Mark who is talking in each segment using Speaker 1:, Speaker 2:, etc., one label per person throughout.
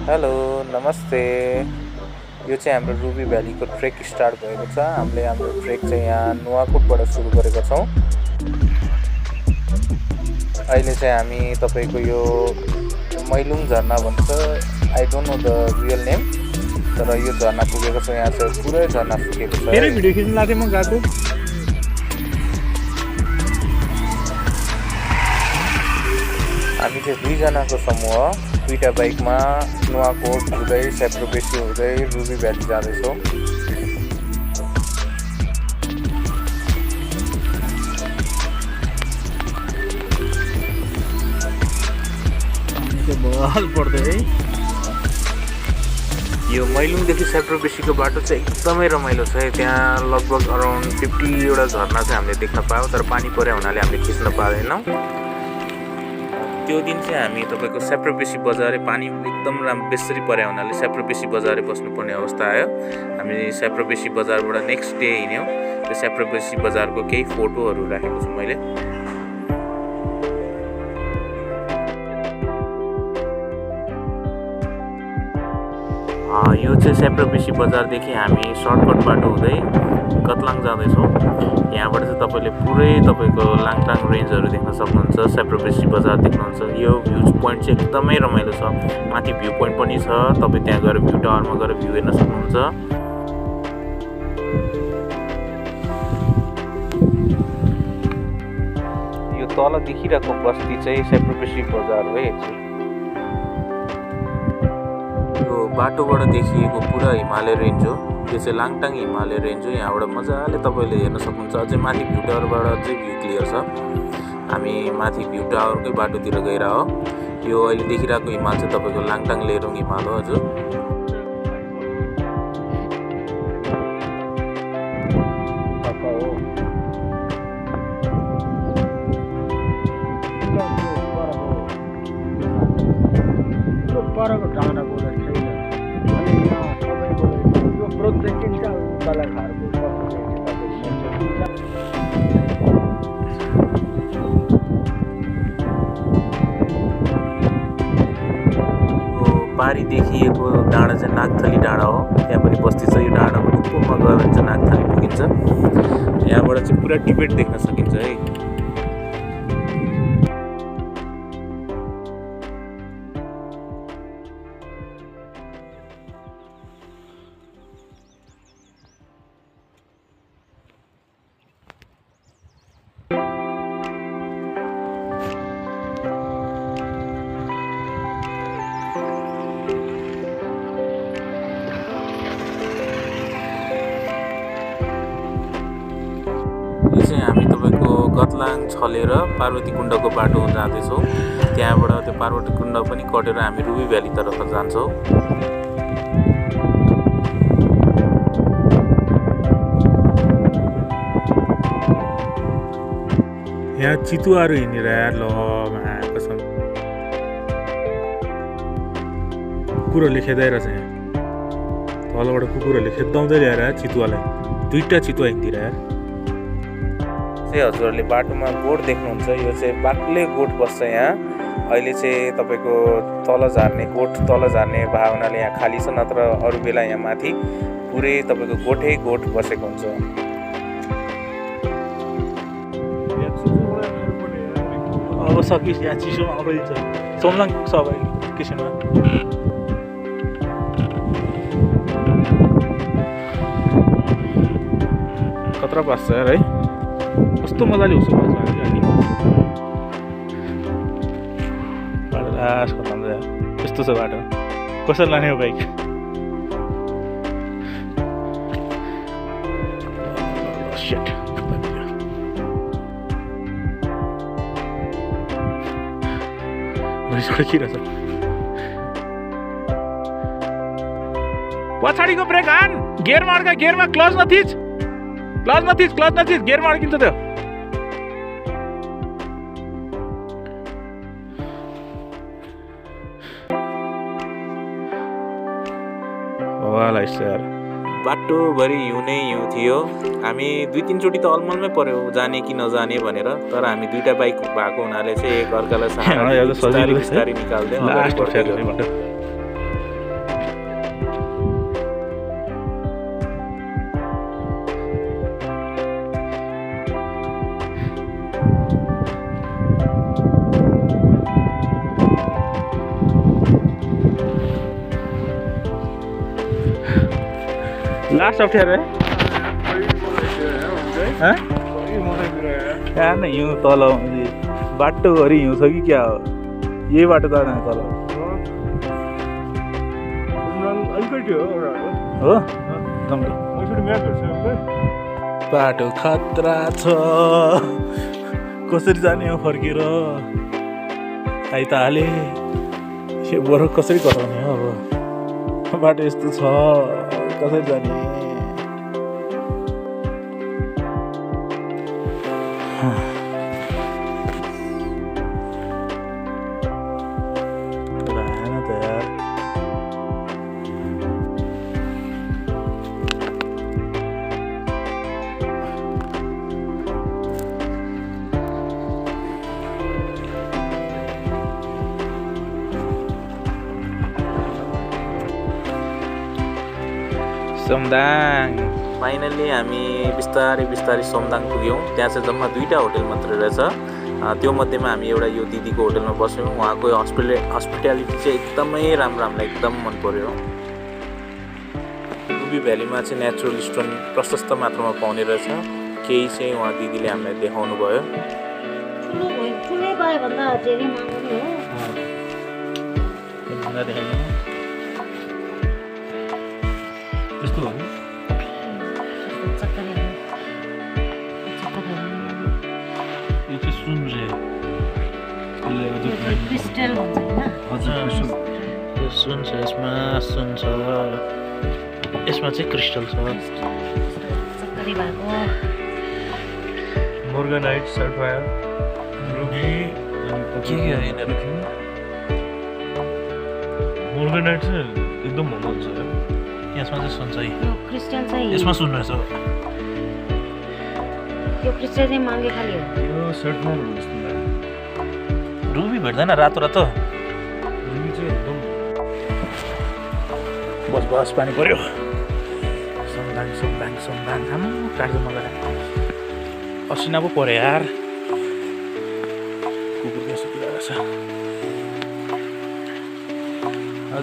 Speaker 1: Hello, नमस्ते। यो चाहिँ हाम्रो रुबी भ्यालीको ट्रेक स्टार्ट भएको छ। हामीले हाम्रो ट्रेक चाहिँ यहाँ नुवाकोटबाट सुरु गरेका छौँ। अहिले चाहिँ हामी तपाईँको यो मैलुङ झरना भन्छ, I don't know the real name, तर यो झरना पुगेको छ। यहाँ चाहिँ पुरै झरना सुकेको छ।
Speaker 2: धेरै भिडियो खिच्न लाग्थेँ म गएको।
Speaker 1: हामी चाहिँ दुईजनाको समूह, दुईवटा बाइकमा नुवाकोट हुँदै सेप्रोपेसी हुँदै रुबी भ्याली जाँदैछौँ।
Speaker 2: बल पर्दै है।
Speaker 1: यो मैलुङदेखि सेप्रोपेसीको बाटो चाहिँ एकदमै रमाइलो छ। त्यहाँ लगभग अराउन्ड 50वटा झरना चाहिँ हामीले देख्न पायौँ, तर पानी पऱ्यो हुनाले हामीले खिच्न पाएनौँ। त्यो दिन चाहिँ हामी तपाईँको सेप्रोपेसी बजारे पानी एकदम बेसरी पऱ्यो हुनाले सेप्रोपेसी बजारे बस्नुपर्ने अवस्था आयो। हामी सेप्रोपेसी बजारबाट नेक्स्ट डे हिँड्यौँ। त्यो सेप्रोपेसी बजारको केही फोटोहरू राखेको छु मैले। यो चाहिँ सेप्रोपेसी बजारदेखि हामी सर्टकट बाटो हुँदै कतलाङ जाँदैछौँ। यहाँबाट चाहिँ तपाईँले पुरै तपाईँको लाङटाङ रेन्जहरू देख्न सक्नुहुन्छ, सेप्रोपेसी बजार देख्नुहुन्छ। यो भ्यू पोइन्ट चाहिँ एकदमै रमाइलो छ। माथि भ्यू पोइन्ट पनि छ, तपाईँ त्यहाँ गएर भ्यू टावरमा गएर भ्यू हेर्न सक्नुहुन्छ। यो तल देखिरहेको बस्ती चाहिँ सेप्रोपेसी बजार हो। यो बाटोबाट देखिएको पुरा हिमालय रेन्ज हो। यो चाहिँ लाङटाङ हिमालय रेन्ज हो। यहाँबाट मजाले तपाईँले हेर्न सक्नुहुन्छ। अझै माथि भ्यू टावरबाट अझै भ्यू क्लियर छ। हामी माथि भ्यू टावरकै बाटोतिर गएर हो। यो अहिले देखिरहेको हिमाल चाहिँ तपाईँको लाङटाङ लेरुङ हिमाल हो। हजुर,
Speaker 2: परको डाँडा बोलेर छैन अनि यहाँ तपाईँको यो प्रोजेक्टिङ चाहिँ कलाकारको
Speaker 1: पारी देखिएको डाँडा चाहिँ नागथली डाँडा हो। त्यहाँ पनि बस्ती छ। यो डाँडाको टुप्पोमा गयो भने चाहिँ नागथली पुगिन्छ। यहाँबाट चाहिँ पुरा टिबेट देख्न सकिन्छ है। यो चाहिँ हामी तपाईँको कतलाङ छलेर पार्वती कुण्डको बाटो जाँदैछौँ। त्यहाँबाट त्यो पार्वती कुण्ड पनि कटेर हामी रुबी भ्यालीतर्फ जान्छौँ।
Speaker 2: यहाँ चितुवाहरू हिँडेर ल कसम कुकुरहरूले खेदाइरहेछ। यहाँ तलबाट कुकुरहरूले खेदाउँदै ल्याएर चितुवालाई दुईवटा चितुवा हिँडिरहेर।
Speaker 1: हजुरहरूले बाटोमा गोठ देख्नुहुन्छ। यो चाहिँ बाक्लै गोठ बस्छ यहाँ। अहिले चाहिँ तपाईँको तल झार्ने भावनाले यहाँ खाली छ, नत्र अरू बेला यहाँ माथि पुरै तपाईँको गोठै गोठ बसेको हुन्छ।
Speaker 2: अब सकिस यहाँ चिसोमा आउँदैछ सोमलाङ सबै किसिममा खतरा बस्छ यार है। कस्तो मजाले हुन्छ बाटो लास खतम छ। यस्तो छ बाटो, कसरी लाने हो बाइक? शिट खिरेछ। पछाडिको ब्रेक हान, गियरमा अड्का, गियरमा क्लच नथिच, गियरमा अड्किन्छ त्यो।
Speaker 1: बाटोभरि हिउँ नै हिउँ थियो। हामी 2-3 चोटि त अलमलमै पऱ्यो जाने कि नजाने भनेर, तर हामी दुईवटा बाइक भएको हुनाले चाहिँ एक अर्कालाई बिस्तारै निकाल्दै
Speaker 3: लास्ट अप्ठ्यारो है यहाँ न हिउँ तल बाटोभरि हिउँ छ कि क्या हो यही बाटो त तल हो बाटो खतरा छ कसरी जाने हो फर्केर आइ त हाले बरु कसरी कराउने हो अब बाटो यस्तो छ कसरी जाने भएन त यार
Speaker 1: सोमदाङ फाइनल्ली हामी बिस्तारै बिस्तारै सोमदाङ पुग्यौँ। त्यहाँ चाहिँ जम्मा 2टा होटल मात्रै रहेछ। त्यो मध्येमा हामी एउटा यो दिदीको होटलमा बस्यौँ। उहाँको हस्पिटालिटी चाहिँ एकदमै राम्रो, हामीलाई एकदम मन पर्यो। रुबी भ्यालीमा चाहिँ नेचुरल स्टोन प्रशस्त मात्रामा पाउने रहेछ। केही चाहिँ उहाँ दिदीले हामीलाई देखाउनु भयो।
Speaker 4: ठुलै भयो भन्दा धेरै माग्नु हो।
Speaker 3: यस्तो हो नि यो चाहिँ सुन रे
Speaker 4: क्रिस्टल भन्छ हैन?
Speaker 3: यो सुन छ, यसमा सुन छ, यसमा चाहिँ क्रिस्टल छ।
Speaker 4: चक्करी भएको
Speaker 2: मोर्गनाइट, सल्फायर, रुबी
Speaker 3: के यिनीहरू थियो
Speaker 2: मोर्गनाइट चाहिँ एकदम महँगो हुन्छ।
Speaker 3: यसमा चाहिँ सुन छ है,
Speaker 4: यो क्रिस्टल चाहिँ
Speaker 3: यसमा सुन रहेछ।
Speaker 4: यो क्रिस्टल चाहिँ महँगो खाली हो।
Speaker 2: यो सेटमा जस्तो लाग्यो।
Speaker 3: रुबी भेट्दैन रातो रातो।
Speaker 2: रुबी चाहिँ एकदम
Speaker 3: बस बस पानी पर्यो। सोमदाङ सोमदाङ सोमदाङ खानु काट्छ मलाई। असिना पो पर्यो यार। कुकुर कस्तो पिरहेको छ।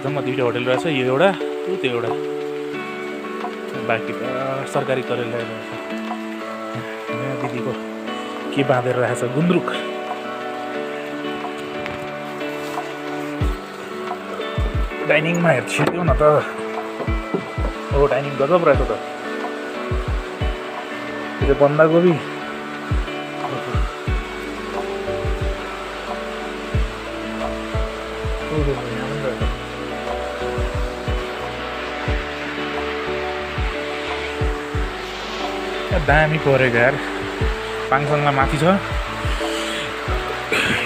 Speaker 3: जम्मा 2टा होटल रहेछ। यो एउटा त्यो एउटा। बाँकी त सरकारी तरेल रहेछ। यहाँ दिदीको के बाँधेर रहेछ गुन्द्रुक। डाइनिङमा हेर्छिदेऊ न त। ओ डाइनिङ गजब रहेछ त। त्यो बन्दाकोपी दामी परेको यार। पाङसँगला माथि छ।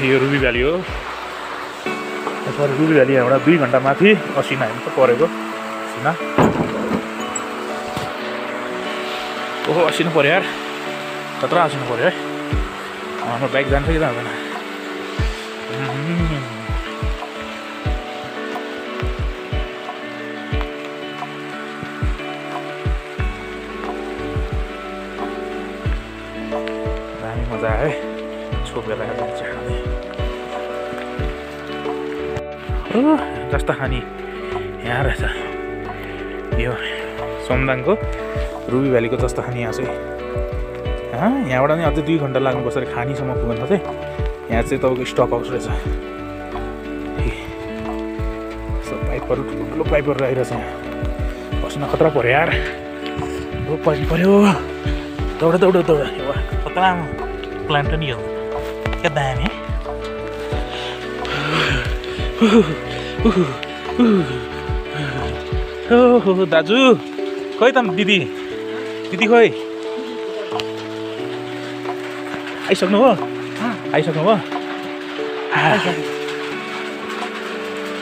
Speaker 3: यो रुबी भ्याली हो। रुबी भ्याली यहाँबाट 2 घन्टा माथि। असिना हेर्नु त परेको असिना। ओहो असिना पऱ्यो यार। खतरा असिना पऱ्यो है। हाम्रो बाइक जान्छ कि जाँदैन। दामी मजा आयो है। छोपेर खाने जस्ता खानी यहाँ रहेछ। यो सोमदाङको रुबी भ्यालीको जस्तो खानी यहाँ चाहिँ यहाँबाट नि अझै 2 घन्टा लाग्नुपर्छ अरे खानीसम्म पुग्न चाहिँ। यहाँ चाहिँ तपाईँको स्टक हाउस रहेछ। पाइपहरू ठुलो पाइपहरू आइरहेछ। यहाँ पसिना खतरा पऱ्यो यार। पानी पऱ्यो। दौड दौड दौड खतरा प्लान्ट नि हो क्या दामी। हो दाजु खोइ त दिदी दिदी खोइ आइसक्नु भयो। आइसक्नु भयो।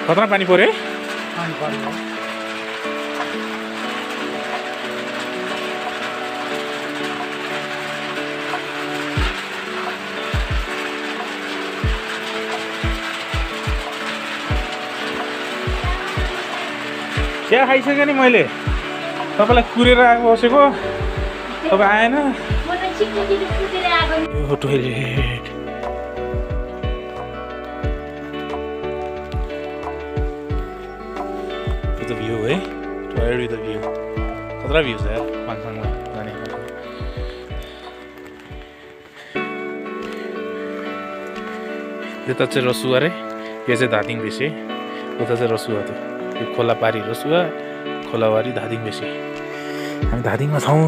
Speaker 3: खतरा पानी पऱ्यो है। चिया खाइसकेँ नि मैले। तपाईँलाई कुरेर आएको बसेको तपाईँ आएन। यो toilet with a view, eh? Toilet with a view. खतरा भ्यू छ यार पाङसाङमा जाने। यता चाहिँ रसुवा रे, यो चाहिँ धादिङ बेसी, उता चाहिँ रसुवा थियो। यो खोला पारी रसुवा, खोलावारी धादिङ बेसी। हामी धादिङमा छौँ।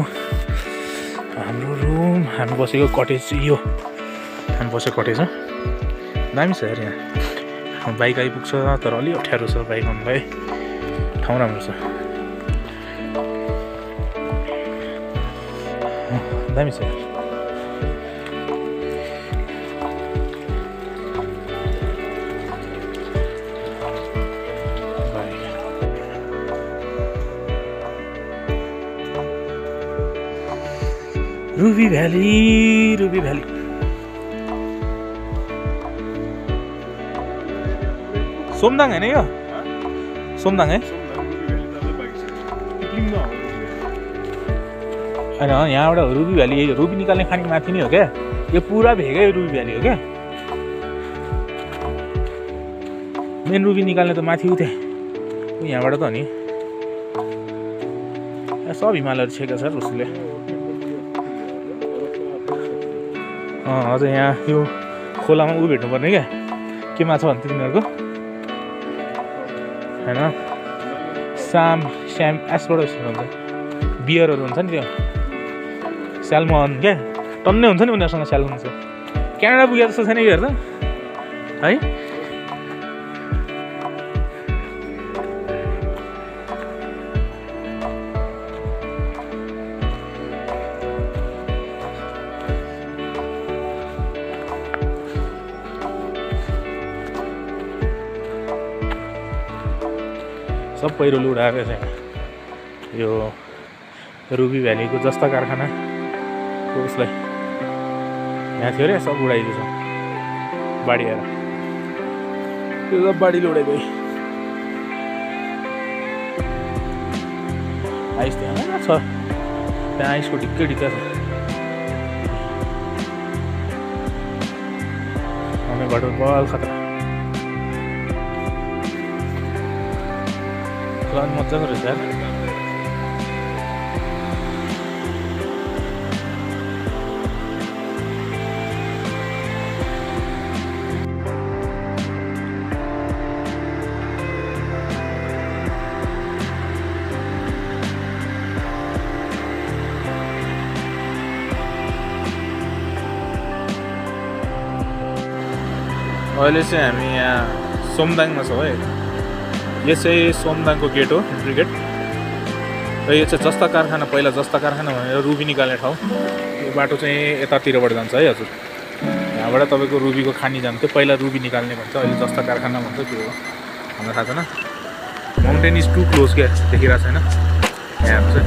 Speaker 3: हाम्रो रुम, हामी बसेको कटेज चाहिँ यो, हामी बसेको कटेज हो। दामी छ यार यहाँ। बाइक आइपुग्छ तर अलि अप्ठ्यारो छ बाइक आउनुलाई। ठाउँ राम्रो छ, दामी छ। Ruby Valley, Ruby Valley. Somdang होइन यो? सोमदाङ है? होइन यहाँबाट रुबी भ्याली, रुबी निकाल्ने खानी माथि नै हो क्या? यो पुरा भेगै रुबी भ्याली हो क्या? मेन रुबी निकाल्ने त माथि उठे यहाँबाट त हो नि। सब हिमालयहरू छेका छ उसले। अझ यहाँ यो खोलामा ऊ भेट्नुपर्ने क्या, के माछा भन्छ तिनीहरूको होइन? स्याम एसबाट हुन्छ, बियरहरू हुन्छ नि त्यो, स्यालमन क्या, टन्नै हुन्छ नि उनीहरूसँग स्यालमन चाहिँ। क्यानाडा पुगे जस्तो छैन यो हेर्दा है? सब पहिरोले उडाएर चाहिँ यो रुबी भ्यालीको जस्ता कारखाना उसलाई यहाँ थियो अरे, सब उडाइदिएछ बाढी आएर। त्यो सब बाढीले उडाइदियो। आइस त्यहाँ छ, त्यहाँ आइसको ढिक्कै ढिक्का छ। आउने बाटो बल खतरा। मजाको रहेछ यार। अहिले चाहिँ हामी यहाँ सोमदाङमा छौँ है। यो चाहिँ सोमदाङको गेट हो, इन्ट्री गेट। र यो चाहिँ जस्ता कारखाना, पहिला जस्ता कारखाना भनेर रुबी निकाल्ने ठाउँ। यो बाटो चाहिँ यतातिरबाट जान्छ है हजुर। यहाँबाट तपाईँको रुबीको खानी जान्थ्यो, पहिला रुबी निकाल्ने भन्छ, अहिले जस्ता कारखाना भन्छ। त्यो हो, हामीलाई थाहा छैन। माउन्टेन इज टु क्लोज क्या, देखिरहेको छैन यहाँ चाहिँ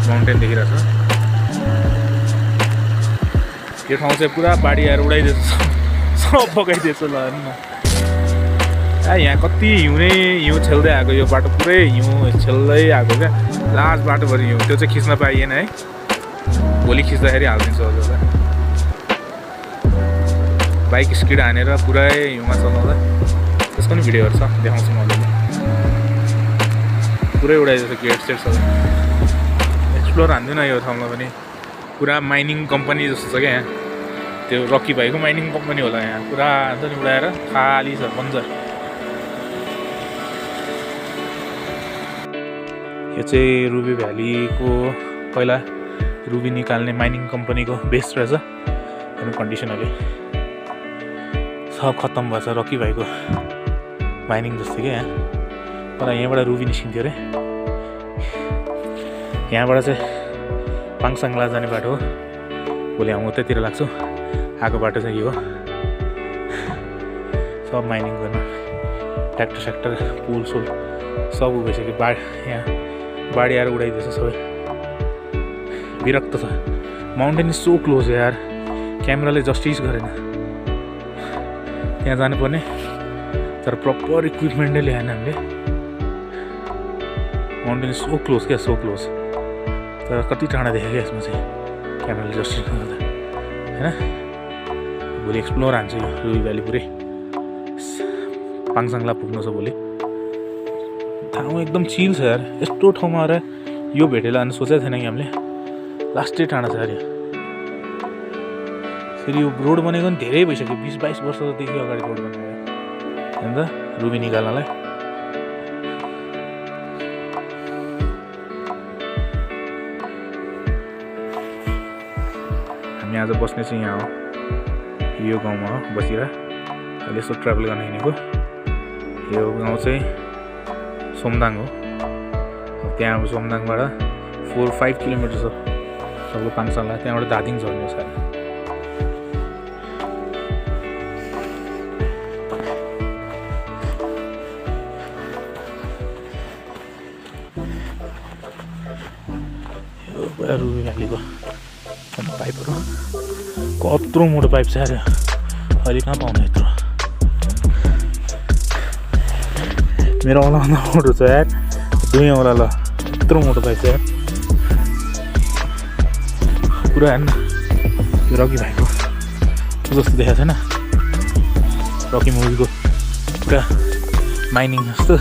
Speaker 3: माउन्टेन देखिरहेको छ। यो ठाउँ चाहिँ पुरा बाढी आएर उडाइदिएछ, सब बगाइदिएछ ल हेर्नु न। यहाँ कति हिउँ छेल्दै आएको, यो बाटो पुरै हिउँ छेल्दै आएको क्या, लास्ट बाटोभरि हिउँ। त्यो चाहिँ खिच्न पाइएन है, भोलि खिच्दाखेरि हालिदिन्छु हजुर। बाइक स्किड हानेर पुरै हिउँमा चलाउँदा त्यसको पनि भिडियोहरू छ, देखाउँछु म अहिले। पुरै उडाइदिएछ गेट सेट सबै। एक्सप्लोर हान्दिनँ यो ठाउँमा पनि, पुरा माइनिङ कम्पनी जस्तो छ क्या यहाँ। त्यो रकी भाइको माइनिङ कम्पनी होला यहाँ, पुरा हुन्छ नि उडाएर खाली छ, बन्जर। यो चाहिँ रुबी भ्यालीको पहिला रुबी निकाल्ने माइनिङ कम्पनीको बेस रहेछ। हेर्नु कन्डिसन अहिले सब खत्तम भएछ, रकी भाइको माइनिङ जस्तो क्या यहाँ। तर यहाँबाट रुबी निस्किन्थ्यो अरे। यहाँबाट चाहिँ पाङसाङला जाने बाटो हो। भोलि हामी उतैतिर लाग्छौँ। आएको बाटो चाहिँ यो हो, सब माइनिङ गर्नु, ट्र्याक्टर स्याक्टर पुल सुल सब भइसक्यो। यहाँ बाढी आएर उडाइदिएछ सबै, विरक्त छ। माउन्टेन इज सो क्लोज यार, क्यामेराले जस्टिस गरेन। त्यहाँ जानुपर्ने, तर प्रपर इक्विपमेन्टै ल्याएन हामीले। माउन्टेन इज सो क्लोज क्या, सो क्लोज। तर कति टाढा देखेँ क्या यसमा चाहिँ क्यामेराले जस्टिस गर्दा होइन। भोलि एक्सप्लोर हान्छु यो रुबी भ्याली पुरै। पाङसाङला पुग्नु छ भोलि। ठाउँ एकदम चिल छ यार। यस्तो ठाउँमा आएर यो भेटेर लानु सोचेको थिएन कि हामीले लास्टै टाढा छ अरे फेरि यो रोड बनेको पनि धेरै भइसक्यो 20-22 वर्षदेखि अगाडि रोड बनेको अन्त रुबी निकाल्नलाई हामी आज बस्ने चाहिँ यहाँ हो यो गाउँमा हो बसेर अहिले यसो ट्राभल गर्न हिँडेको यो गाउँ चाहिँ सोमदाङ हो त्यहाँ अब सोमदाङबाट 4-5 किलोमिटर छ सबको पाङसाला त्यहाँबाट धादिङ झर्ने छ रुबी भ्यालीको पाइपहरू कत्रो मोटो पाइप छ अरे अहिले कहाँ पाउने यत्रो मेरो औलाभन्दा मोटो छ यार दुई औला ल यत्रो मोटो पाइप छ यार पुरा हेर्न त्यो रकी भाइको जस्तो देखाएको छैन रकी मुभीको पुरा माइनिङ जस्तो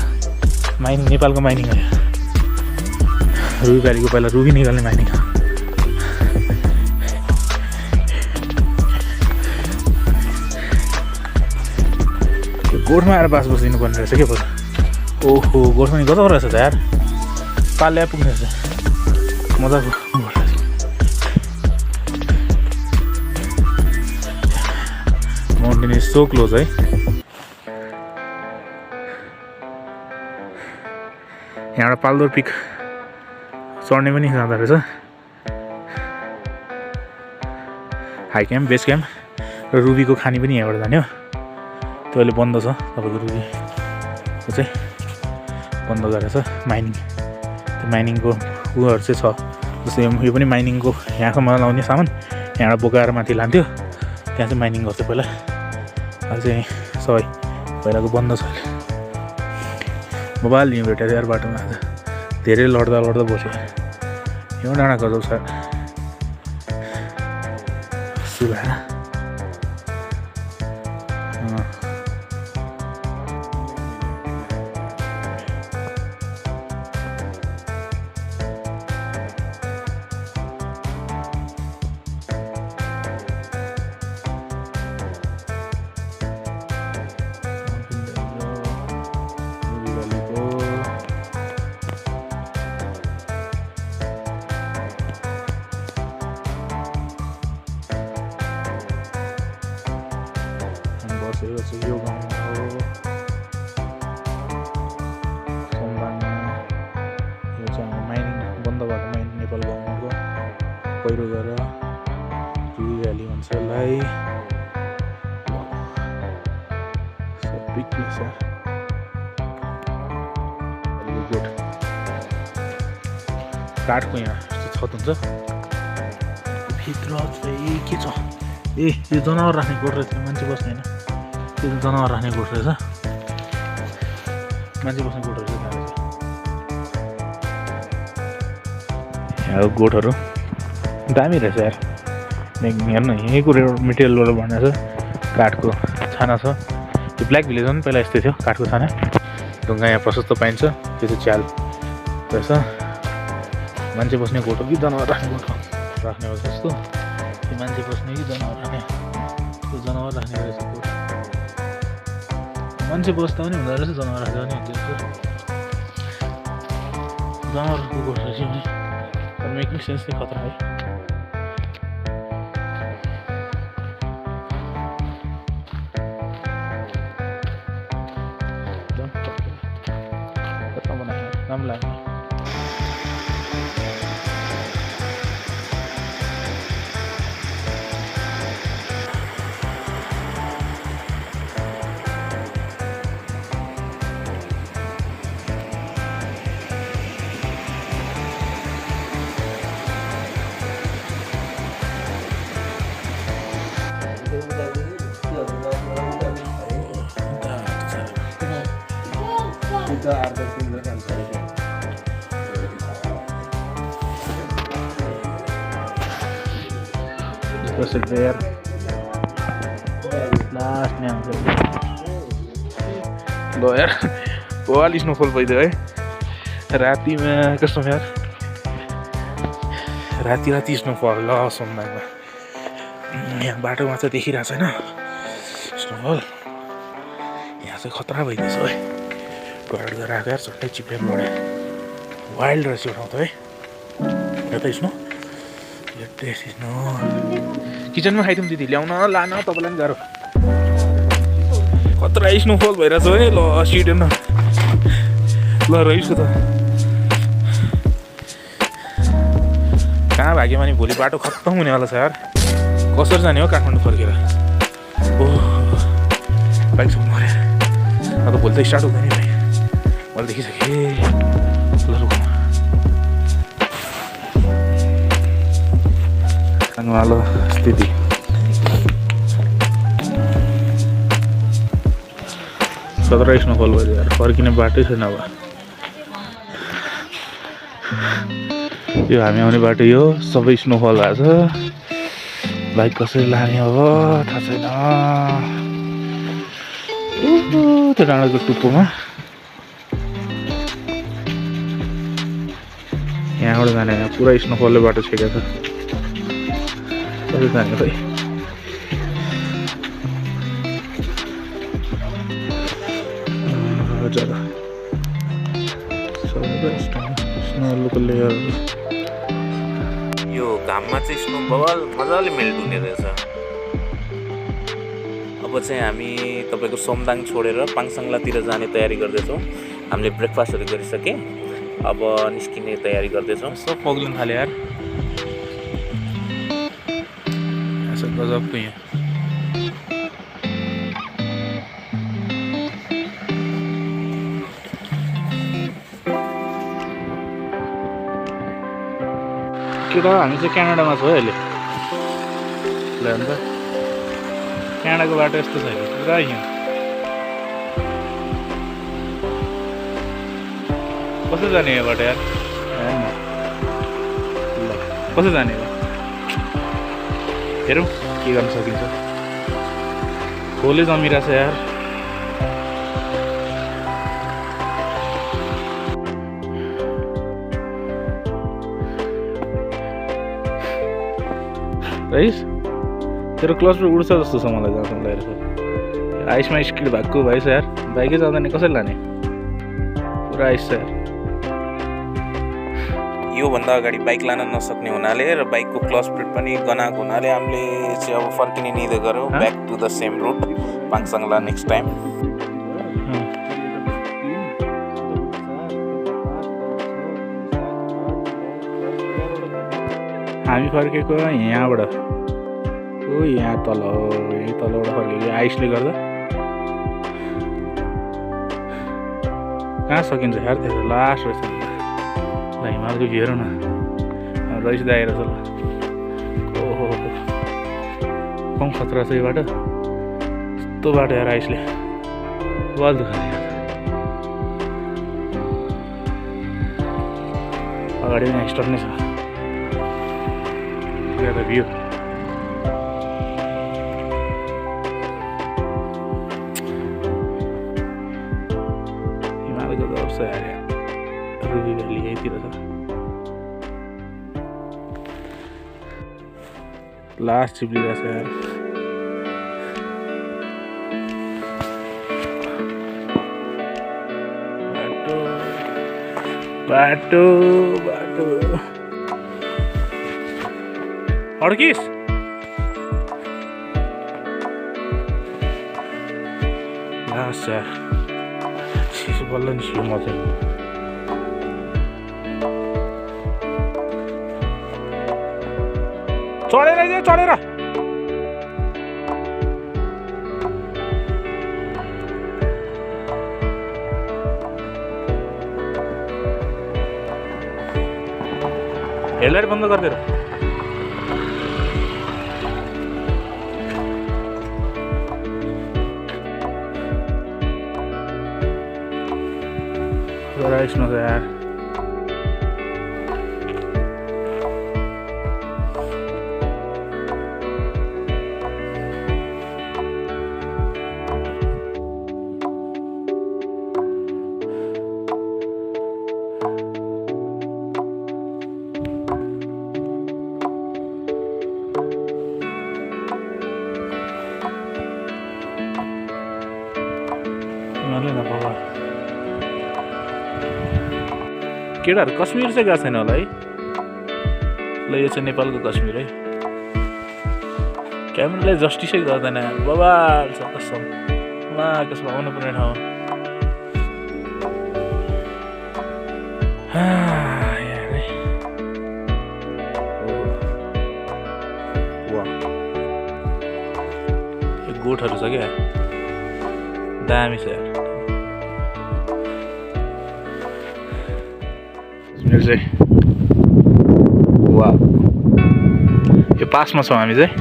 Speaker 3: माइनिङ नेपालको माइनिङ हो रुबी भ्यालीको पहिला रुबी निकाल्ने माइनिङ गोठमा आएर बास बसिदिनु पर्ने रहेछ के पर्छ ओहो गोठमा नि गजब रहेछ त यार पाले आइपुग्ने रहेछ मजाको गोठ रहेछ माउन्टेन इज सो क्लोज है यहाँबाट पाल्दोर पिक चढ्ने पनि जाँदो रहेछ हाई क्याम्प बेस क्याम्प र रुबीको खानी पनि यहाँबाट जाने हो त्यो अहिले बन्द छ तपाईँको रुबीको चाहिँ बन्द गरेर छ माइनिङ त्यो माइनिङको उयोहरू चाहिँ छ जस्तै यो पनि माइनिङको यहाँसम्म लाउने सामान यहाँबाट बोकाएर माथि लान्थ्यो त्यहाँ चाहिँ माइनिङ गर्थ्यो पहिला अहिले चाहिँ सबै पहिलाको बन्द छ अहिले मोबाइल लिनु भेटेर यार बाटोमा आज धेरै लड्दा बस्यो यो डाँडा गजब छ सुगा यो गाउँमा हो सोमबाङमा यो चाहिँ हाम्रो माइनिङ बन्द भएको माइनिङ नेपाल गाउँको पहिरो गएर रुबी भ्याली भन्छ यसलाई पिकनिक छ गोठ काठको यहाँ छत हुन्छ भित्र चाहिँ के छ ए यो जनावर राख्ने गोठ रहेछ मान्छे बस्ने होइन त्यो जनावर राख्ने गोठ रहेछ मान्छे बस्ने गोठ रहेछ यहाँ गोठहरू दामी रहेछ यार हेर्नु यहीँको मेटेरियलबाट भनेको छ काठको छाना छ त्यो ब्ल्याक भिलेज पनि पहिला यस्तै थियो काठको छाना ढुङ्गा यहाँ प्रशस्त पाइन्छ त्यो चाहिँ च्याल रहेछ मान्छे बस्ने गोठ हो कि जनावर राख्ने गोठ राख्ने हो जस्तो त्यो मान्छे बस्ने कि जनावर राख्ने त्यो जनावर राख्ने रहेछ गोठ मान्छे बस्दा पनि हुँदो रहेछ जनावर राख्दा पनि हुँदो रहेछ जनावरको गोठ रहेछ नि मेकिङ सेन्स चाहिँ खतरा है राम्रो लाग्यो Terus bayar lastnya lo यार 42 स्नोफल भइदियो है रातिमा कस्तो यार राति राति स्नोफल ल सोमबाङमा यहाँ बाटोमा चाहिँ देखिरहेको छैन स्नोफल यहाँ चाहिँ खतरा भइदिएछ है टोयलेट गरेर आएको यार सट्टै चिप्लेर लड्यो वाइल्ड रहेछ यो ठाउँ त है यता स्नो यतै स्नो किचनमा खाइदिउँ दिदी ल्याउन लान तपाईँलाई पनि गाह्रो खतरा स्नोफल भइरहेछ है ल सिडेन ल रहेछु त कहाँ भाग्यो भने भोलि बाटो खत्तम हुनेवाला छ यार कसरी जाने हो काठमाडौँ फर्केर ओ बाइक सब मऱ्यो अब भोलि त स्टार्ट हुँदैन भाइ मैले देखिसकेँ ल रुखमा सानो स्थिति खतरा स्नोफल भयो यार फर्किने बाटै छैन अब यो हामी आउने बाटो यो सबै स्नोफल भएको छ बाइक कसरी लाने अब थाहा छैन त्यो डाँडाको टुप्पोमा यहाँबाट जाने पुरा स्नोफलले बाटो छेकेको छ कसरी जाने खै जग्गा सबै स्नोको लेयरहरू
Speaker 1: यो घाममा चाहिँ स्नो बबल मजाले मेल्ट हुने रहेछ अब चाहिँ हामी तपाईँको सोमदाङ छोडेर पाङसाङलातिर जाने तयारी गर्दैछौँ हामीले ब्रेकफास्टहरू गरिसकेँ अब निस्किने तयारी गर्दैछौँ
Speaker 3: सब पग्लिन थाल्यो यार गजबको यहाँ केटा हामी चाहिँ क्यानाडामा छौँ है अहिले ल अन्त क्यानाडाको बाटो यस्तो छ अहिले पुरा यहाँ कसो जाने यो बाटो यार ल कसो जाने हो हेरौँ के गर्न सकिन्छ खोले जमिरहेछ यार रइस तेरो क्लचमा उड्छ जस्तो छ मलाई जाँदा लगाइरहेको आइसमा स्किड भएको भाइ छ यार बाइकै जाँदैन कसरी लाने पुरा आइस छ यार
Speaker 1: योभन्दा अगाडि बाइक लान नसक्ने हुनाले र बाइकको क्लच प्लेट पनि गनाएको हुनाले हामीले चाहिँ अब फर्किने निर्णय गऱ्यौँ back to the same route Pangsangla next time
Speaker 3: हामी फर्केको यहाँबाट ओ यहाँ तल यहीँ तलबाट फर्केको आइसले गर्दा कहाँ सकिन्छ यार त्यो लास्ट रहेछ ल हिमालको हेरौँ न रहेछ दाएर छ ल ओहो कम खतरा छ यो बाटो यस्तो बाटो यार आइसले बल दुखाने अगाडि पनि स्टप नै छ the view. हिमालको गफ छ यार रुबी भ्याली यहीँतिर छ लास्ट चिप्लिरहेको छ यार बाटो बाटो अड्किस लास्ट यार चिसो बल्ल निस्क्यो म चाहिँ चढेर चढेर हेडलाइट बन्द गरिदिएर इसमें तो यार केटाहरू कश्मीर चाहिँ गएको छैन होला है ल यो चाहिँ नेपालको कश्मीर है क्यामेराले जस्टिसै गर्दैन बबाल छ कसम कसमा आउनु पर्ने ठाउँ गोठहरू छ क्या दामी छ यार चाहिँ वा यो पासमा छौँ हामी चाहिँ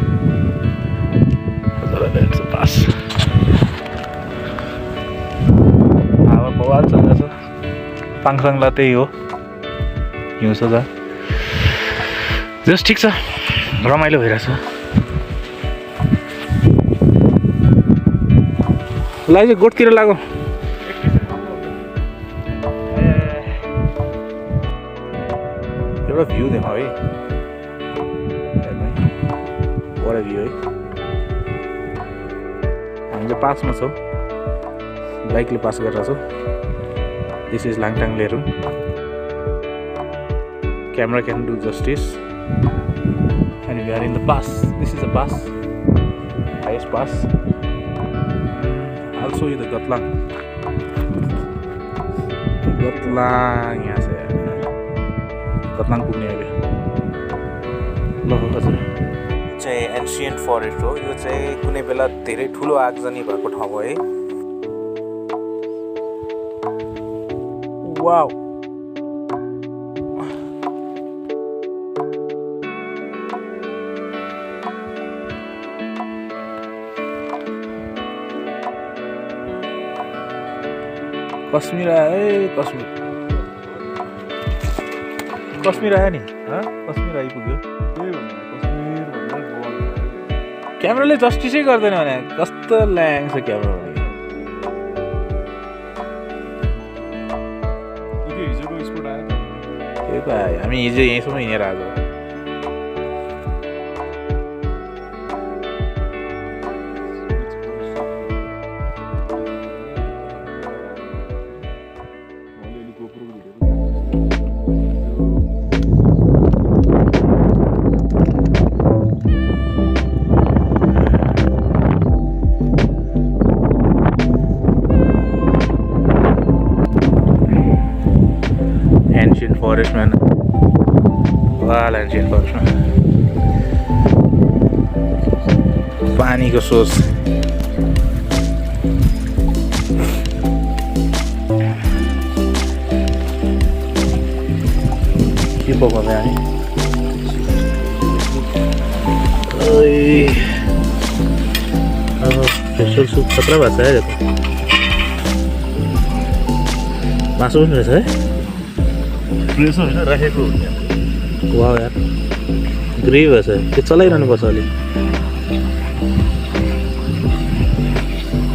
Speaker 3: पास हावा बवाल चल्दैछ पाङसाङला त्यही हो हिउँ छ जस्ट ठिक छ रमाइलो भइरहेछ ल चाहिँ गोठतिर लागौँ एउटा भ्यू देखाऊ है बडा भ्यू है हामी चाहिँ पासमा छौँ बाइकले पास गरेर छौँ this is Langtang Lirung camera can do justice and we are in the pass this is a pass highest pass also you the Gatlang यहाँ से Gatlang पुग्ने अहिले ल हजुर
Speaker 1: चाहिँ एन्सियन्ट फरेस्ट हो यो चाहिँ कुनै बेला धेरै ठुलो आगजनी भएको ठाउँ हो है
Speaker 3: वाउ कश्मीर आयो कश्मीर आयो नि कश्मीर आइपुग्यो क्यामेराले जस्टिसै गर्दैन भने कस्तो ल्याङ छ क्यामेरा त्यही त आयो हामी हिजो यहीँसम्म हिँडेर आएको एन्सियन्ट फरेस्टमा वाल एन्सियन्ट फरेस्टमा पानीको सोर्स के पकाउँदै हामी स्पेसल सुप खतरा भएको छ है मासु पनि रहेछ है
Speaker 2: फ्रेस होइन राखेको
Speaker 3: वा यार ग्रेभी भएछ त्यो चलाइरहनुपर्छ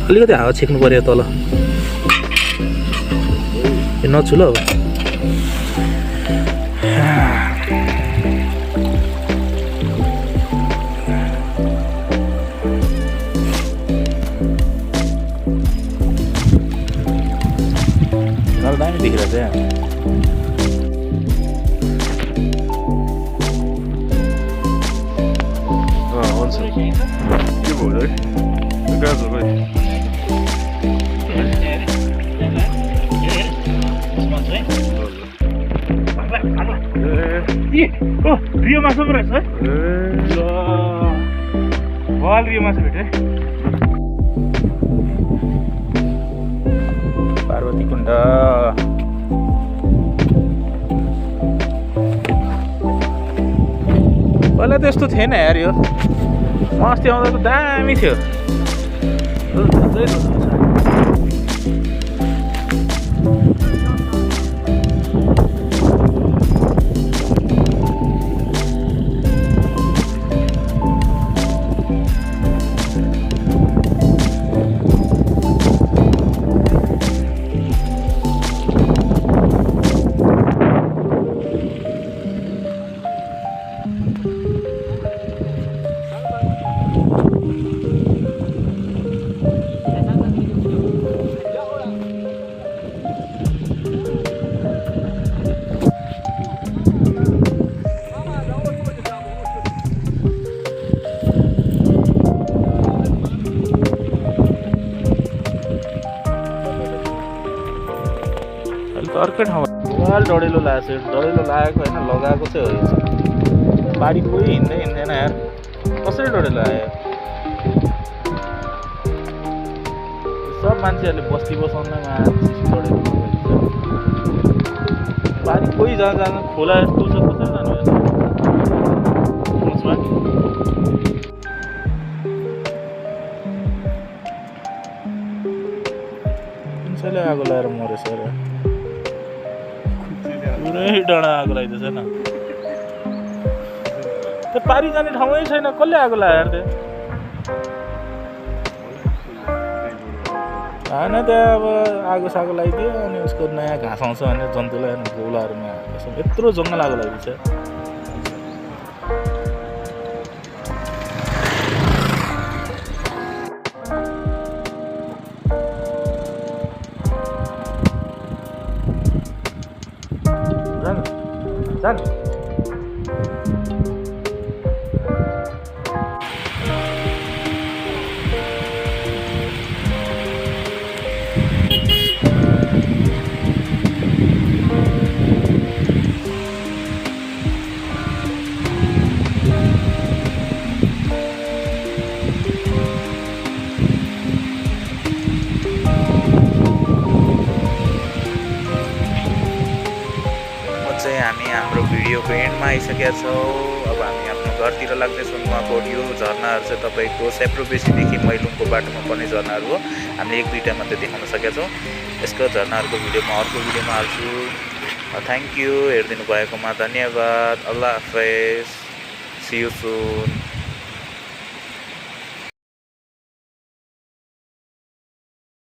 Speaker 3: अलिकति हावा छेक्नु पर्यो तल यो नछुल अब दामी देखिरहेछ यहाँ
Speaker 2: के भयो है गाजर है
Speaker 3: रियो मासु पो रहेछ है बल रियो मासु भेटे पार्वती कुण्ड पहिला त यस्तो थिएन यार यो म अस्ति आउँदा त दामी थियो अर्कै ठाउँमा डढेलो लागेको छ डढेलो लागेको होइन लगाएको चाहिँ हो बारी कोही हिँड्दै हिँड्दैन यार कसरी डढेलो आयो सब मान्छेहरूले बस्ती बसाउनमा डढेलो बारी कोही जहाँ खोला यस्तो छ कसरी जानु मान्छेले आगो लगाएर मरेछ अरे पुरै डाँडा आगो लगाइदिएछ न त्यो पारी जाने ठाउँै छैन कसले आगो लगाएर त्यो होइन त्यहाँ अब आगो सागो लगाइदियो अनि उसको नयाँ घाँस आउँछ भने जन्तुलाई गोलाहरूमा यत्रो जङ्गल आगो लगाइदिन्छ जान हामी हाम्रो भिडियोको एन्डमा आइसकेका छौँ अब हामी आफ्नो घरतिर लाग्दैछौँ उहाँको यो झरनाहरू चाहिँ तपाईँको सेप्रोबेसीदेखि मैलुङको बाटोमा पर्ने झरनाहरू हो हामीले 1-2टा मात्रै देखाउन सकेका छौँ यसको झरनाहरूको भिडियो म अर्को भिडियोमा हाल्छु थ्याङ्क यू हेरिदिनु भएकोमा धन्यवाद अल्लाह हाफिज सी यू सुन